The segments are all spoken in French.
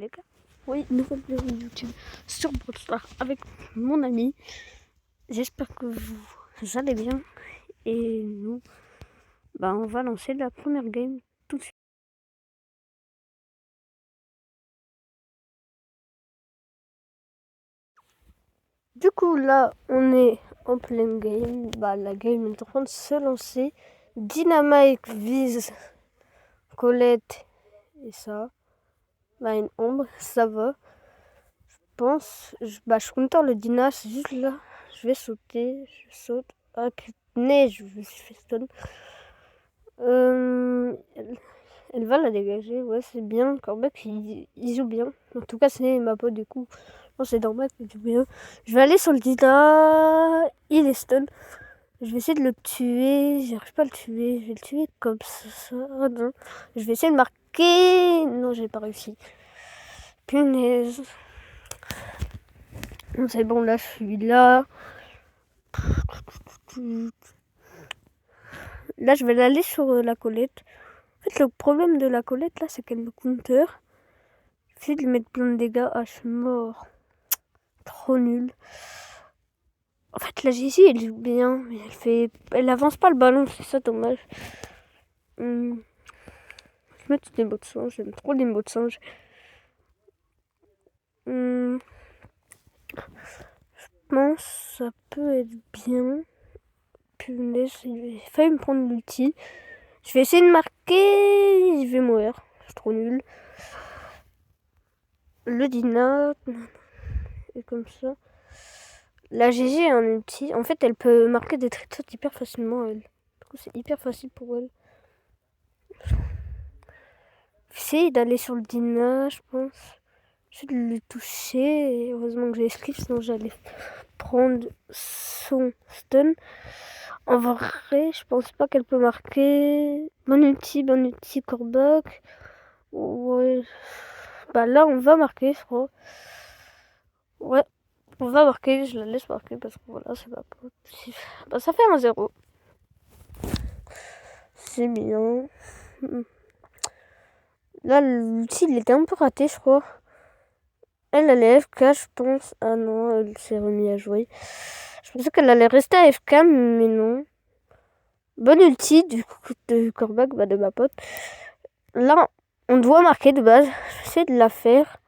les gars. Oui, nouvelle vidéo YouTube sur Brawl Stars avec mon ami. J'espère que vous allez bien. Et nous, on va lancer la première game tout de suite. Du coup, là, on est en pleine game. La game est en train de se lancer. Dynamite vise Colette et ça. Une ombre, ça va. Je pense. Je suis content, le Dina, c'est juste là. Je vais sauter. Je saute. Ah putain, je me suis fait stun. Elle va la dégager. Ouais, c'est bien. Corbeck, il joue bien. En tout cas, c'est ma pote du coup. Non, c'est normal qu'il joue bien. Je vais aller sur le Dina. Il est stun. Je vais essayer de le tuer. J'arrive pas à le tuer. Je vais le tuer comme ça. Non. Je vais essayer de marquer. Non, j'ai pas réussi. Punaise. C'est bon, là, je suis là. Là, je vais aller sur la Colette. En fait, le problème de la Colette, là, c'est qu'elle me counter. J'essaie de lui mettre plein de dégâts. Ah, je suis mort. Trop nul. En fait, la Gigi, elle joue bien, mais elle avance pas le ballon, c'est ça dommage. Je vais mettre des mots de singe, j'aime trop les mots de singe. Je pense que ça peut être bien. Punaise, j'ai failli me prendre l'ulti. Je vais essayer de marquer, je vais mourir. C'est trop nul. Le Dina est comme ça. La GG a un ulti. En fait, elle peut marquer des traits de saute hyper facilement, elle. Du coup, c'est hyper facile pour elle. J'essaie d'aller sur le Dina, je pense. J'essaie de le toucher. Et heureusement que j'ai esquive, sinon j'allais prendre son stun. En vrai, je pense pas qu'elle peut marquer. Bon ulti, Corbeck. Ouais. Là, on va marquer, je crois. Ouais. On va marquer, je la laisse marquer parce que voilà, c'est ma pote. Ça fait 1-0. C'est bien. Là, l'ulti, il était un peu raté, je crois. Elle allait FK, je pense. Ah non, elle s'est remise à jouer. Je pensais qu'elle allait rester à FK, mais non. Bonne ulti du coup de Corbeck, de ma pote. Là, on doit marquer de base. J'essaie de la faire.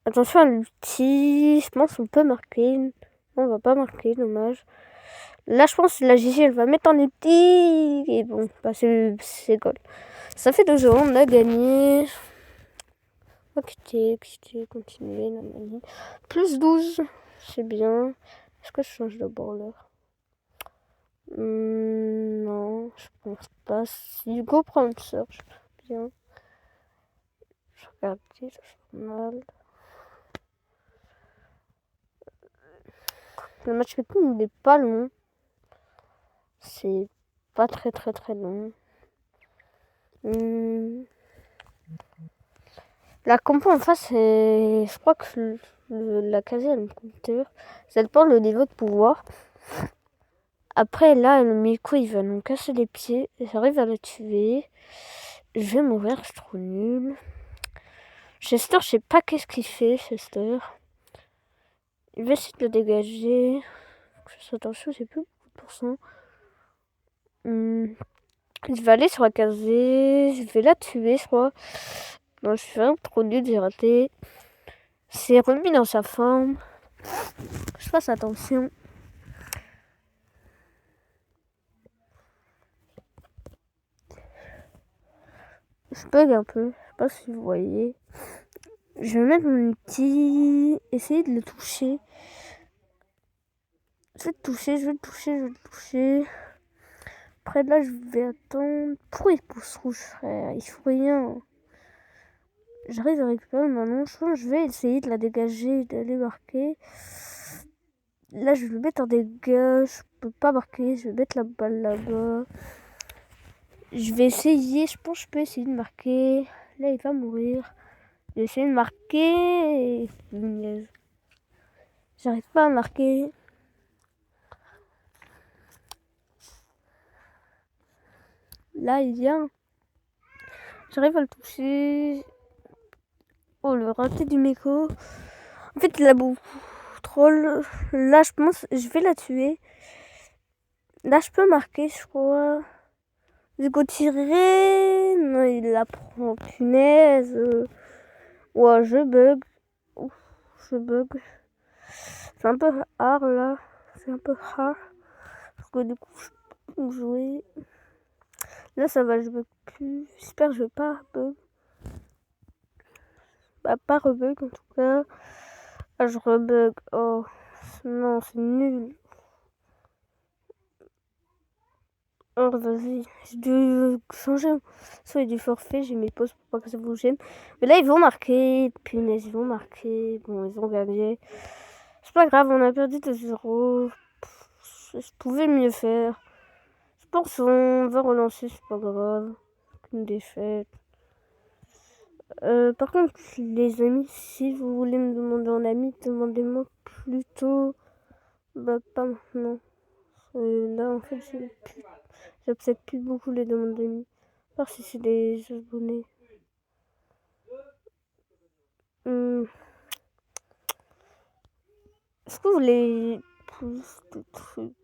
Attention à l'ulti. Je pense qu'on peut marquer. Non, on va pas marquer, dommage. Là, je pense que la Gigi, elle va mettre en ulti. Et bon, c'est goal. Ça fait 2-0, on a gagné. Ok, continuer. Plus 12, c'est bien. Est-ce que je change de brawler? Non, je pense pas. Si Go prend une search, bien. Je regarde le journal. Le match making n'est pas long. C'est pas très long. La compo en face, je crois que la case elle me counter. Ça dépend le niveau de pouvoir. Après là, le Miko il va nous casser les pieds. J'arrive à le tuer. Je vais mourir, je suis trop nul. Chester, je sais pas qu'est-ce qu'il fait, Chester. Il va essayer de le dégager. Je fais attention, j'ai plus beaucoup de pourcents. Je vais aller sur la casée. Je vais la tuer, je crois. Non, je suis vraiment trop nul, j'ai raté. C'est remis dans sa forme. Je fasse attention. Je bug un peu. Je sais pas si vous voyez. Je vais mettre mon outil. Essayer de le toucher. Je vais le toucher. Après là, je vais attendre. Pourquoi il pousse rouge, frère? Il faut rien. J'arrive à récupérer maintenant. Je pense que je vais essayer de la dégager et d'aller marquer. Là, je vais le mettre en dégâts. Je peux pas marquer. Je vais mettre la balle là-bas. Je vais essayer. Je pense que je peux essayer de marquer. Là, il va mourir. Je vais essayer de marquer. J'arrive pas à marquer. Là, il vient. J'arrive à le toucher. Oh, le raté du Meko. En fait, il a beaucoup troll. Là, je pense, je vais la tuer. Là, je peux marquer, je crois. Je go tirer. Non, il la prend. Punaise. Ouais, je bug. Ouf, je bug. C'est un peu hard, là. C'est un peu hard. Parce que du coup, je peux jouer. Là, ça va, je bug plus. J'espère que je vais pas bug. Bah, pas rebug, en tout cas. Ah, je rebug. Oh, non, c'est nul. Oh, vas-y, j'ai dû changer. Soit il y a du forfait, j'ai mes pauses pour pas que ça vous gêne. Mais là, ils vont marquer. Punaise, ils vont marquer. Bon, ils ont gagné. C'est pas grave, on a perdu 2-0. Je pouvais mieux faire. Je pense qu'on va relancer, c'est pas grave. Une défaite. Par contre, les amis, si vous voulez me demander en ami, demandez-moi plutôt. Bah, pas maintenant. Là, en fait, j'accepte plus beaucoup les demandes d'amis. À part si c'est des abonnés. Est-ce que vous voulez plus de trucs?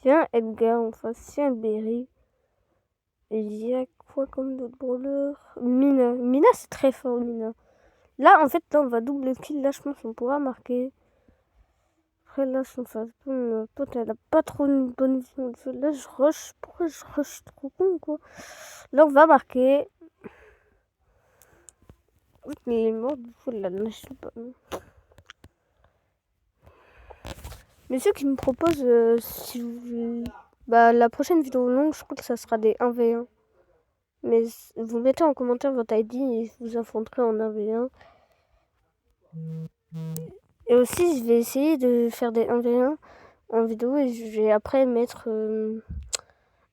Tiens, Edgar en face, tiens, Berry. Il y a quoi comme d'autres brawlers? Mina. Mina, c'est très fort, Mina. Là, en fait, là, on va double kill. Là, je pense qu'on pourra marquer. Après, là, son face, ma pote, elle a pas trop une bonne vision de feu. Là, je rush. Pourquoi je rush? Trop con, quoi. Là, on va marquer. Mais il est mort, du coup, là, je sais pas. Mais ceux qui me proposent, si vous... Bah, la prochaine vidéo longue, je crois que ça sera des 1v1. Mais vous mettez en commentaire votre ID et vous affronterez en 1v1. Et aussi, je vais essayer de faire des 1v1 en vidéo et je vais après mettre...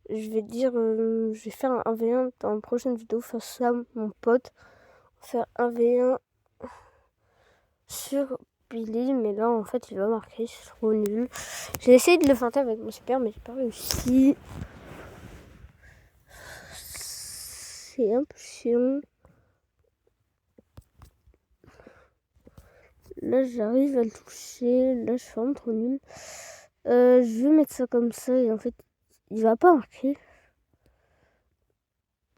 je vais dire... je vais faire un 1v1 dans la prochaine vidéo face à mon pote. Faire 1v1 sur Billy, mais là, en fait, il va marquer. C'est trop nul. J'ai essayé de le feinter avec mon super, mais j'ai pas réussi. C'est un peu chiant. Là, j'arrive à le toucher. Là, je suis vraiment trop nul. Je vais mettre ça comme ça et en fait, il va pas marquer.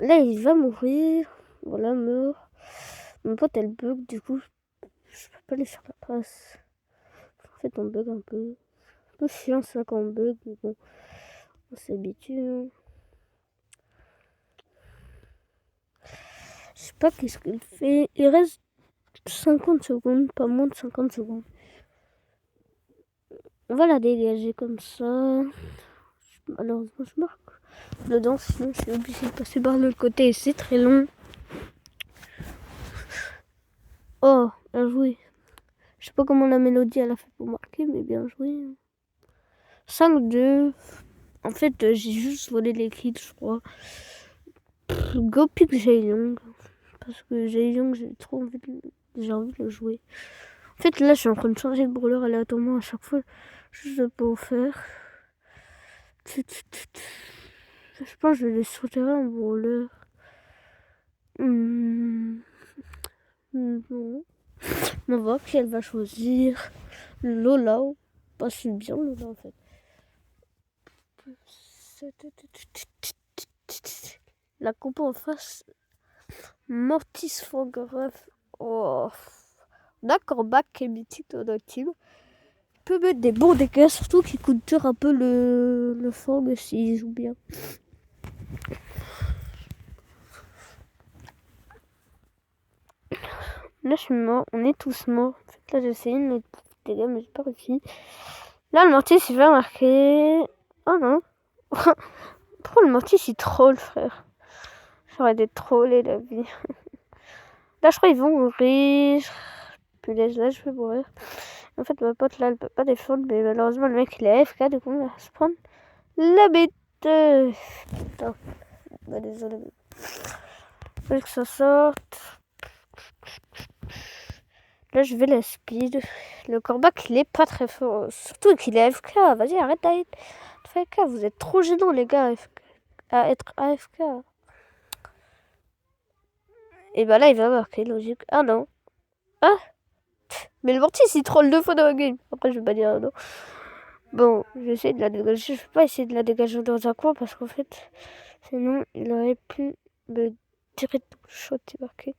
Là, il va mourir. Voilà, mort. Mon pote, elle bug. Du coup, je peux pas lui faire la passe. En fait, on bug un peu. Un peu chiant ça quand on bug. Mais bon, on s'habitue. Hein. Je sais pas qu'est-ce qu'il fait. Il reste 50 secondes, pas moins de 50 secondes. On va la dégager comme ça. Malheureusement, je marque dedans, sinon je suis obligée de passer par le côté et c'est très long. Oh, bien joué. Je sais pas comment la mélodie elle a fait pour marquer, mais bien joué. 5-2. En fait, j'ai juste volé les kills, je crois. Go pick Jaeyoung. Parce que Jaeyoung, j'ai envie de le jouer. En fait, là, je suis en train de changer de brawler aléatoirement à chaque fois. Juste pour faire. Je pense que je vais les sauter en brawler. Non. On va voir qui elle va choisir. Lola. Pas si bien Lola en fait. La coupe en face. Mortis Photographe. Oh. D'accord, back qui est mythique dans notre team. Il peut mettre des bons dégâts, surtout qu'il counter un peu le Fog s'il joue bien. Là, je suis mort. On est tous morts. En fait, là, j'ai essayé de mettre des dégâts, mais j'ai pas réussi. Là, le Mortis, il va marquer. Oh non. Pourquoi le Mortis, il troll, frère? J'aurais des trollés la vie. Là, je crois qu'ils vont mourir. Punaise, là, je vais mourir. En fait, ma pote, là, elle peut pas défendre, mais malheureusement, le mec, il est AFK, du coup, on va se prendre la bête. Putain. Bah, désolé. Faut que ça sorte. Là, je vais la speed. Le Corbac, il est pas très fort. Surtout qu'il est AFK. Vas-y, arrête d'être AFK. Vous êtes trop gênants, les gars, à être AFK. Et bah là, il va marquer, logique. Ah non. Ah. Mais le Mortis, il troll 2 fois dans la game. Après, je vais pas dire non. Bon, je vais essayer de la dégager. Je vais pas essayer de la dégager dans un coin parce qu'en fait, sinon, il aurait pu me tirer de shot et marquer.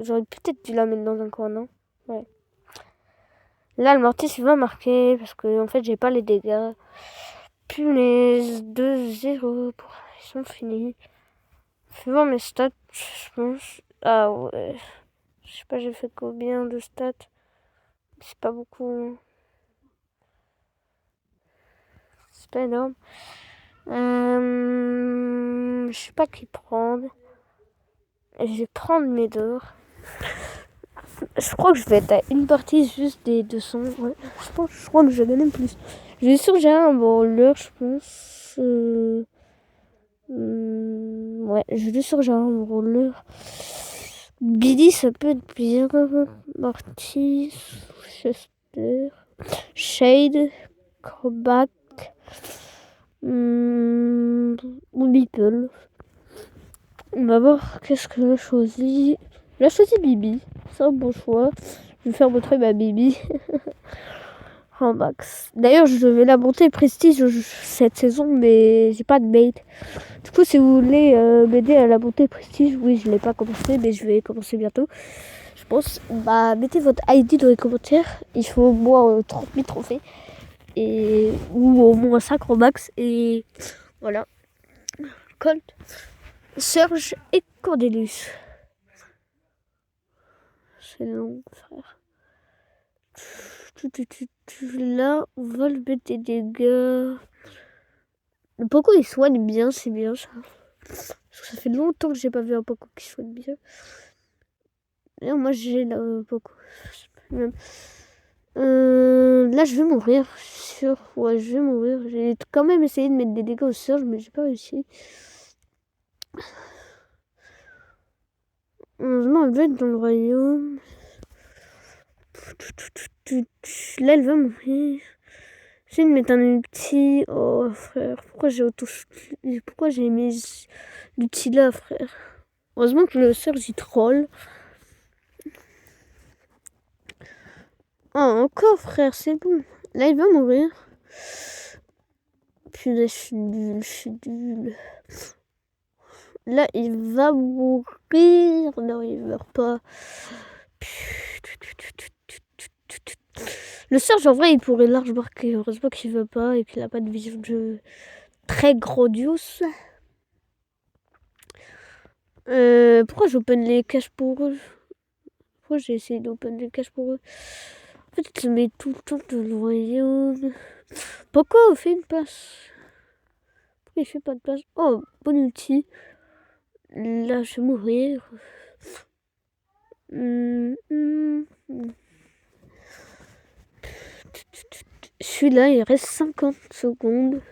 J'aurais peut-être dû la mettre dans un coin, non? Ouais. Là, le Mortis, il va marquer parce que, en fait, j'ai pas les dégâts. Punaise, 2-0. Ils sont finis. Fais voir mes stats, je pense. Ah ouais. Je sais pas, j'ai fait combien de stats? C'est pas beaucoup. C'est pas énorme. Je sais pas qui prendre. Je vais prendre mes d'or. Je crois que je vais être à une partie juste des 200. Ouais. Je crois que je vais gagner plus. Je vais sûr que j'ai un brawler, je pense. Ouais, je vais sûr que j'ai un brawler. Billy, ça peut être bien. Mortis, Chester, Shade, Crobat. Ou Beeple. On va voir qu'est-ce que j'ai choisi. J'ai choisi Bibi. C'est un bon choix. Je vais faire montrer ma Bibi en max. D'ailleurs, je vais la monter prestige cette saison, mais j'ai pas de mate. Du coup, si vous voulez m'aider à la monter prestige, oui, je l'ai pas commencé, mais je vais commencer bientôt. Je pense, bah, mettez votre ID dans les commentaires. Il faut au moins 30 000 trophées. Ou au moins 5 en max. Et voilà. Colt, Surge et Cordelius. C'est long, frère. Là, on va le mettre des dégâts. Le Poco, il soigne bien, c'est bien ça. Parce que ça fait longtemps que j'ai pas vu un Poco qui soigne bien. D'ailleurs, moi, j'ai le Poco. Là, je vais mourir. Sûr. Ouais, je vais mourir. J'ai quand même essayé de mettre des dégâts au Surge, mais j'ai pas réussi. Heureusement, elle va être dans le royaume. Là, elle va mourir. J'ai de mettre un ulti. Oh, frère. Pourquoi j'ai mis l'ulti là, frère? Heureusement que le Surge, il troll. Oh, encore, frère, c'est bon. Là, il va mourir. Putain, je suis nul. Là, il va mourir. Non, il meurt pas. Le Surge, en vrai, il pourrait large marquer. Heureusement qu'il veut pas et qu'il a pas de vision de jeu très grandiose. Pourquoi j'open les caches pour eux? Pourquoi j'ai essayé d'open les caches pour eux? En fait, je mets tout le temps de le royaume. Pourquoi on fait une passe? Pourquoi il fait pas de passe? Oh, bon ulti. Là, je vais mourir. Celui-là, il reste 50 secondes.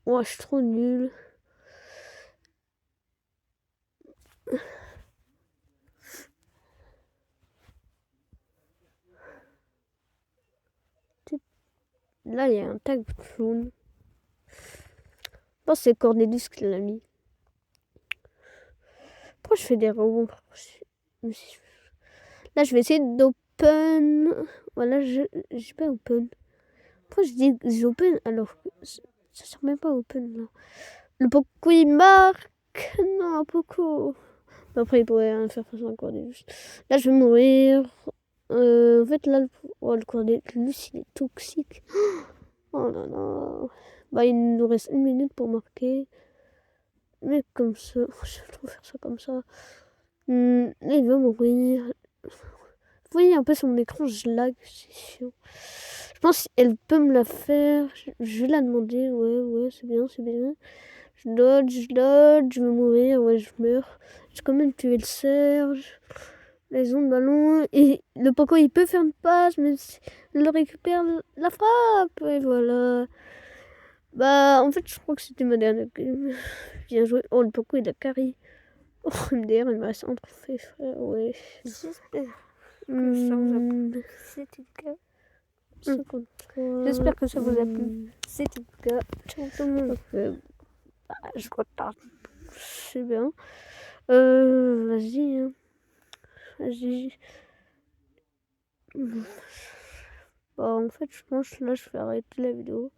Oh, je suis trop nulle. Là, il y a un tag jaune. Je pense que c'est Cornelius qui l'a mis. Pourquoi je fais des rebonds? Là, je vais essayer d'open. Voilà, j'ai pas open. Pourquoi je dis j'open alors que ça sert même pas open là? Le Poco il marque. Non, Poco. Après, il pourrait rien faire face à un Cornelius. Là, je vais mourir. En fait, là, le Cornelius, il est toxique. Oh là là. Bah, il nous reste 1 minute pour marquer. Mais comme ça, je vais trop faire ça comme ça. Là, il va mourir. Vous voyez un peu sur mon écran, je lag, c'est chiant. Je pense qu'elle peut me la faire. Je vais la demander. Ouais, c'est bien, c'est bien. Je dodge, je vais mourir. Ouais, je meurs. J'ai quand même tué le Serge. les ondes ballon. Et le Poco, il peut faire une passe, mais il récupère la frappe. Et voilà. Bah, en fait, je crois que c'était ma dernière game. Bien joué. Oh, le Poco, il a carry. Oh, MDR, il m'a centre fait frère, ouais. J'espère que ça vous a plu. C'était le cas. 53. J'espère que ça vous a plu. C'était le cas. Ciao tout le monde. Je crois que c'est bien. Vas-y. Hein. Vas-y. Bah, en fait, je pense que là, je vais arrêter la vidéo. Du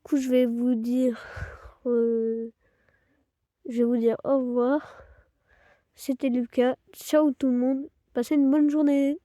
coup, je vais vous dire au revoir. C'était Lucas. Ciao tout le monde. Passez une bonne journée.